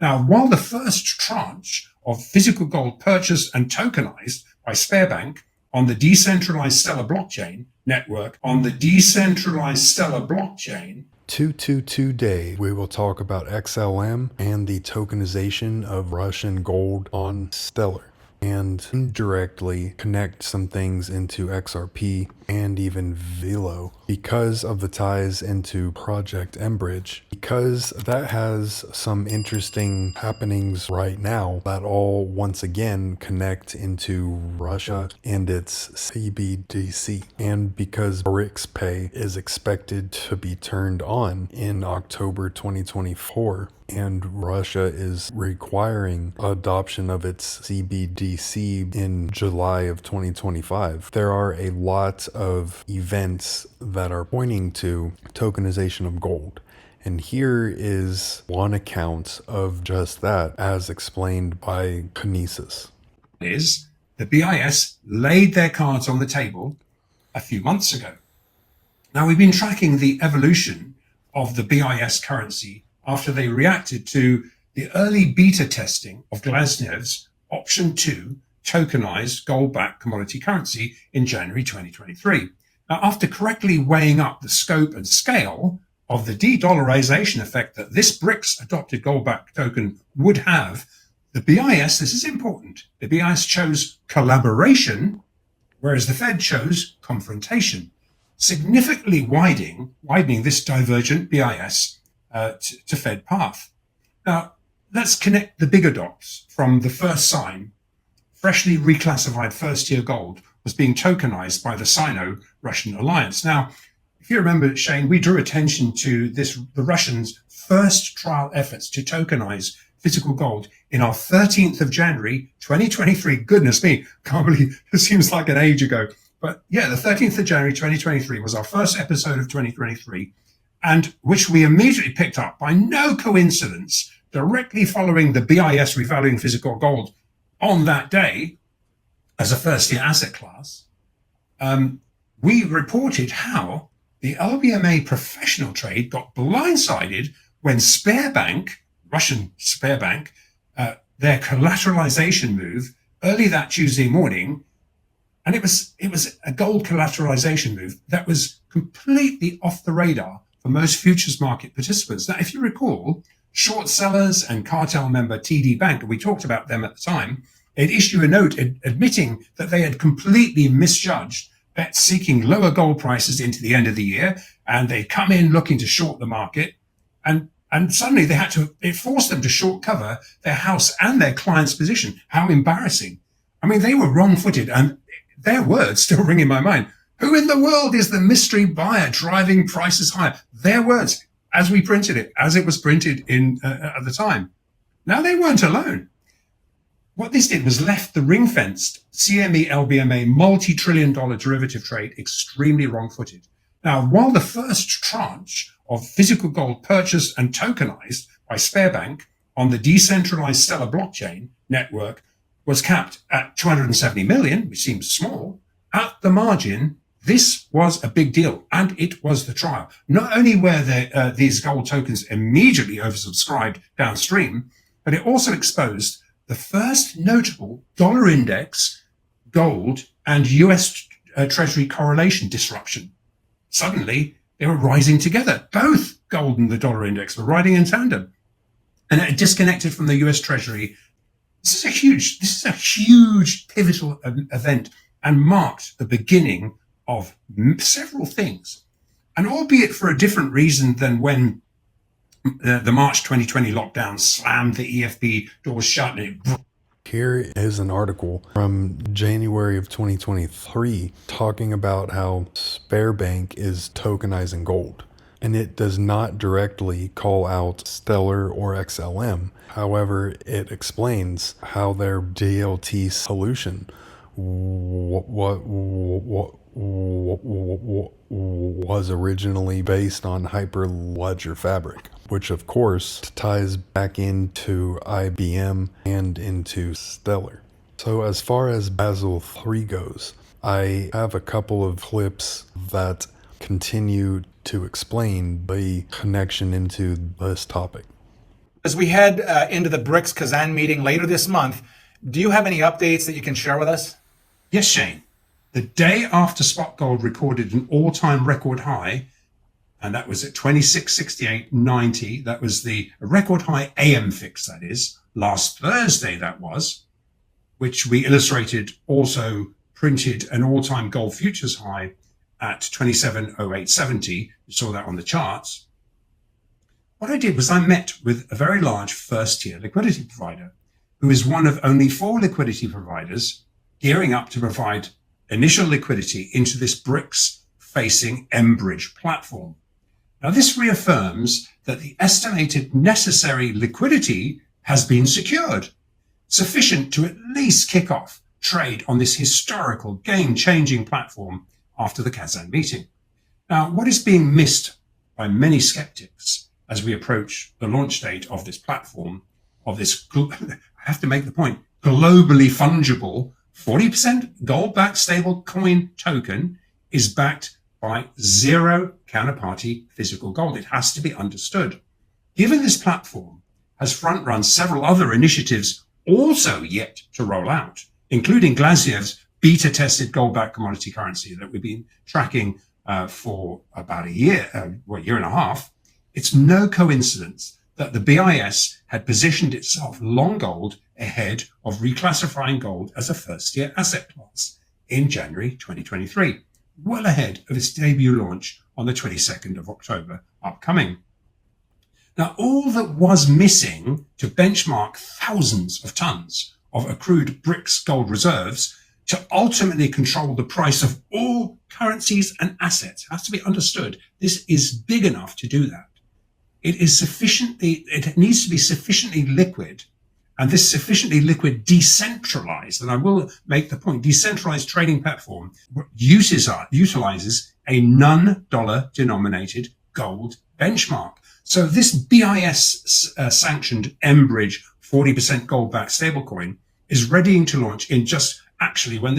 Now, while the first tranche of physical gold purchased and tokenized by Sberbank on the decentralized Stellar blockchain network, 222 Day, we will talk about XLM and the tokenization of Russian gold on Stellar, and indirectly connect some things into XRP and even Velo because of the ties into Project mBridge, because that has some interesting happenings right now that all once again connect into Russia and its CBDC, and because BRICS Pay is expected to be turned on in October 2024, and Russia is requiring adoption of its CBDC in July of 2025. There are a lot of events that are pointing to tokenization of gold. And here is one account of just that, as explained by Kinesis. Is the BIS laid their cards on the table a few months ago. Now, we've been tracking the evolution of the BIS currency after they reacted to the early beta testing of Glaznev's Option 2 tokenized gold-backed commodity currency in January 2023. Now, after correctly weighing up the scope and scale of the de-dollarization effect that this BRICS adopted gold-backed token would have, the BIS, this is important, the BIS chose collaboration, whereas the Fed chose confrontation, significantly widening this divergent BIS to Fed path. Now, let's connect the bigger dots from the first sign. Freshly reclassified first-tier gold was being tokenized by the Sino-Russian alliance. Now, if you remember, Shane, we drew attention to the Russians' first trial efforts to tokenize physical gold in our 13th of January, 2023. Goodness me, can't believe it seems like an age ago. But yeah, the 13th of January, 2023 was our first episode of 2023, and which we immediately picked up by no coincidence, directly following the BIS revaluing physical gold on that day as a first-year asset class. We reported how the LBMA professional trade got blindsided when Sberbank, Russian Sberbank, their collateralization move early that Tuesday morning, and it was a gold collateralization move that was completely off the radar for most futures market participants. Now, if you recall, short sellers and cartel member TD Bank, and we talked about them at the time, they'd issue a note admitting that they had completely misjudged bets seeking lower gold prices into the end of the year, and they come in looking to short the market, and suddenly it forced them to short cover their house and their client's position. How embarrassing. I mean, they were wrong-footed, and their words still ring in my mind. Who in the world is the mystery buyer driving prices higher? Their words, as we printed it, as it was printed in at the time. Now, they weren't alone. What this did was left the ring-fenced CME LBMA multi-trillion-dollar derivative trade extremely wrong-footed. Now, while the first tranche of physical gold purchased and tokenized by Sberbank on the decentralized Stellar blockchain network was capped at 270 million, which seems small, at the margin, this was a big deal, and it was the trial. Not only were these gold tokens immediately oversubscribed downstream, but it also exposed the first notable dollar index, gold, and US Treasury correlation disruption. Suddenly, they were rising together. Both gold and the dollar index were riding in tandem. And it disconnected from the US Treasury. This is a huge pivotal event, and marked the beginning of several things. And albeit for a different reason than when the March 2020 lockdown slammed the EFP doors shut. Here is an article from January of 2023 talking about how Sberbank is tokenizing gold. And it does not directly call out Stellar or XLM. However, it explains how their DLT solution was originally based on Hyperledger Fabric, which of course ties back into IBM and into Stellar. So as far as Basel III goes, I have a couple of clips that continue to explain the connection into this topic. As we head into the BRICS Kazan meeting later this month, do you have any updates that you can share with us? Yes, Shane. The day after spot gold recorded an all-time record high, and that was at 2668.90. That was the record high AM fix, that is. Last Thursday, that was, which we illustrated also printed an all-time gold futures high at 2708.70. You saw that on the charts. What I did was I met with a very large first-tier liquidity provider, who is one of only 4 liquidity providers gearing up to provide initial liquidity into this BRICS-facing mBridge platform. Now, this reaffirms that the estimated necessary liquidity has been secured, sufficient to at least kick off trade on this historical game-changing platform after the Kazan meeting. Now, what is being missed by many skeptics as we approach the launch date of this platform, of this, I have to make the point, globally fungible 40% gold-backed stable coin token is backed by zero counterparty physical gold. It has to be understood. Given this platform has front-run several other initiatives also yet to roll out, including Glaziev's beta-tested gold-backed commodity currency that we've been tracking for about a year and a half, it's no coincidence that the BIS had positioned itself long gold ahead of reclassifying gold as a first-tier asset class in January 2023, well ahead of its debut launch on the 22nd of October upcoming. Now, all that was missing to benchmark thousands of tons of accrued BRICS gold reserves to ultimately control the price of all currencies and assets has to be understood. This is big enough to do that. It needs to be sufficiently liquid, and this sufficiently liquid decentralized, and I will make the point, decentralized trading platform utilizes a non-dollar denominated gold benchmark. So this BIS sanctioned mBridge 40% gold-backed stablecoin is readying to launch in just actually when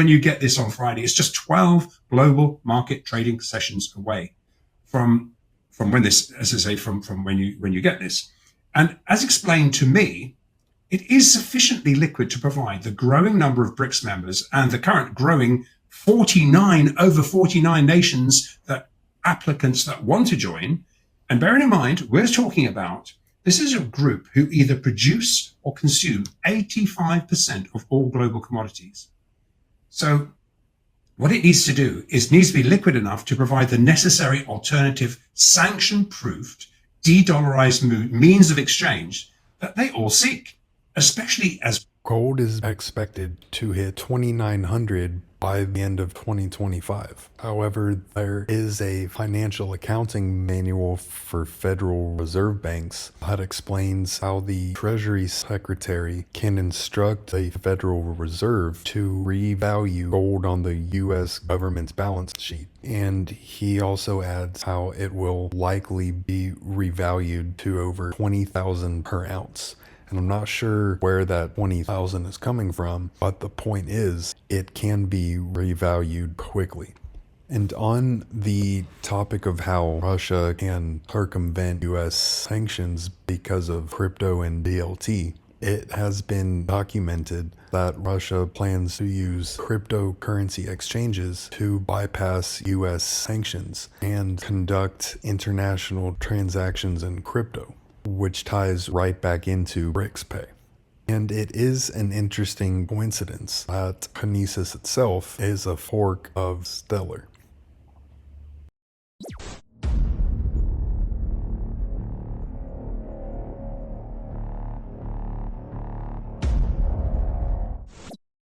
you get this on Friday, it's just 12 global market trading sessions away from when this, as I say, from when you get this. And as explained to me, it is sufficiently liquid to provide the growing number of BRICS members and the current growing 49 nations applicants that want to join. And bearing in mind, we're talking about, this is a group who either produce or consume 85% of all global commodities. So what it needs to do is needs to be liquid enough to provide the necessary alternative sanction-proofed, de-dollarized means of exchange that they all seek, especially as gold is expected to hit 2,900 by the end of 2025. However, there is a financial accounting manual for Federal Reserve banks that explains how the Treasury Secretary can instruct the Federal Reserve to revalue gold on the U.S. government's balance sheet. And he also adds how it will likely be revalued to over 20,000 per ounce. And I'm not sure where that 20,000 is coming from, but the point is it can be revalued quickly. And on the topic of how Russia can circumvent US sanctions because of crypto and DLT, it has been documented that Russia plans to use cryptocurrency exchanges to bypass US sanctions and conduct international transactions in crypto, which ties right back into BRICS Pay. And it is an interesting coincidence that Kinesis itself is a fork of Stellar.